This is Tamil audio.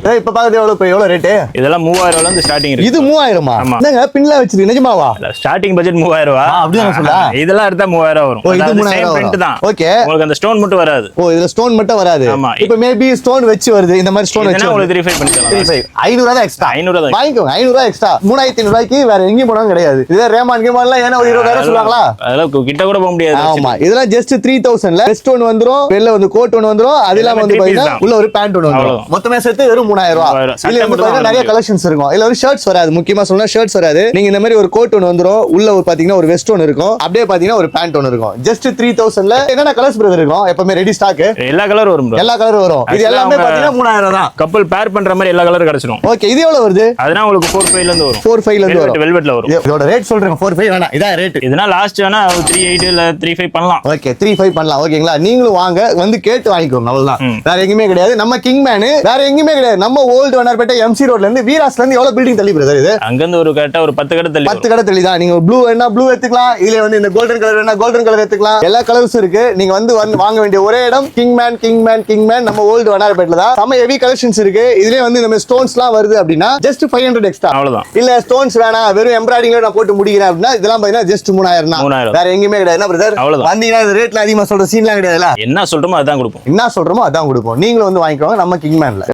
இப்ப பாக்குறது எவ்வளவு ரேட்டு? இதெல்லாம் 3000 இருந்து ஸ்டார்டிங் இருக்கு. இது 3000மா? என்னங்க பின்ல வச்சிருக்கு நிஜமாவா? ஸ்டார்டிங் பட்ஜெட் 3000 ரூபாய். அப்படியே சொல்ல. இதெல்லாம் எடுத்தா 3000 வரும். இது அது 3000 சேம் பிரிண்ட் தான். ஓகே. உங்களுக்கு அந்த ஸ்டோன் மட்டும் வராது. இதுல ஸ்டோன் மட்டும் வராது. இப்போ மேபி ஸ்டோன் வெச்சு வருது. இந்த மாதிரி ஸ்டோன் வெச்சு உங்களுக்கு 35 பண்ணிக்கலாம். 35 500 தான் எக்ஸ்ட்ரா. 500 தான். வாங்கிக்கோங்க. 500 எக்ஸ்ட்ரா. 3500 ரூபாய்க்கு வேற எங்கேயும் போனாலும் கிடையாது. இதே ரேமான் கேமான்லாம் ஏன்னா ஒரு 20000 சொல்வாங்களா? அதெல்லாம் கிட்ட கூட போக முடியாது. ஆமா. இதெல்லாம் ஜஸ்ட் 3000ல வெஸ்ட் ஒன் வந்துரும். வெளில வந்து கோட் ஒன்னு வந்துரும். அது இல்லாம வந்து பாத்தீங்கன்னா உள்ள ஒரு பேண்ட் ஒன்னு வந்துரும். மொத்தமே சேர்த்து வெறும் 3000 ரூபாய். இதுல வந்து பாத்தீங்கன்னா நிறைய கலெக்ஷன்ஸ் இருக்கும். இதுல ஒரு ஷர்ட்ஸ் வராது. முக்கியமா சொன்னா ஷர்ட்ஸ் வராது. நீங்க இந்த மாதிரி ஒரு கோட் ஒன்னு வந்துரும். உள்ள ஒரு பாத்தீங்கன்னா ஒரு வெஸ்ட் ஒன்னு இருக்கும். அப்படியே பாத்தீங்கன்னா ஒரு பேண்ட் ஒன்னு இருக்கும். ஜஸ்ட் 3000ல என்னென்ன கலர்ஸ் பிரதர் இருக்கும்? எப்பவுமே ரெடி ஸ்டாக். எல்லா கலர் வரும். எல்லா கலர் வரும். இது எல்லாமே பாத்தீங்கன்னா 3000 தான். கப்பல் பேர் பண்ற மாதிரி எல்லா கலர் கிடைச்சிடும். ஓகே. இது எவ்வளவு வருது? அதனா உங்களுக்கு 45 ல இருந்து வரும். 45 ல இருந்து வரும். வெல்வெட்ல வரும். இதோட ரேட் சொல்றேன். 45 வேணாம். இதான் ரேட். இதனா லாஸ்ட் வேணா 38 இல்ல 35 பண்ணலாம். ஓகே. 35 பண்ணலாம். ஓகேங்களா? நீங்களும் வாங்க வந்து கேட்டு வாங்கிக்கோங்க. அவ்வளவுதான். வேற எங்கயுமே கிடையாது. நம்ம கிங் மேன் வேற எங்கயுமே கிடையாது. நம்ம ஓல்ட் வண்ணார்பேட்டை எம்சி ரோட்ல இருந்து வீராஸ்ல இருந்து எவ்வளவு பில்டிங் தள்ளி பிரதர் இது? அங்க இருந்து ஒரு கரெக்ட்டா ஒரு 10 கடை தள்ளி. 10 கடை தள்ளி தான். நீங்க ப்ளூ வேணா ப்ளூ எடுத்துக்கலாம். இதுல வந்து இந்த கோல்டன் கலர் வேணா கோல்டன் கலர் எடுத்துக்கலாம். எல்லா கலர்ஸும் இருக்கு. நீங்க வந்து வாங்க வேண்டிய ஒரே இடம் கிங் மேன் நம்ம ஓல்ட் வண்ணார்பேட்ல தான். சம ஹெவி கலெக்ஷன்ஸ் இருக்கு. இதுலயே வந்து இந்த ஸ்டோன்ஸ்லாம் வருது அப்படின்னா ஜஸ்ட் 500 எக்ஸ்ட்ரா. அவ்வளவுதான். இல்ல ஸ்டோன்ஸ் வேணா வெறும் எம்ப்ராய்டிங்ல நான் போட்டு முடிக்கிறேன் அப்படின்னா இதெல்லாம் பாத்தீங்கன்னா ஜஸ்ட் 3000 தான். வேற எங்கயுமே கிடையாது. என்ன பிரதர்? வந்தீங்கன்னா இந்த ரேட்ல அதிகமா சொல்ற சீன்லாம் கிடையாதுல. என்ன சொல்றோமோ அதான் கொடுப்போம். என்ன சொல்றோமோ அதான் கொடுப்போம். நீங்களும் வந்து வாங்கிக்கோங்க நம்ம கிங் மேன்ல.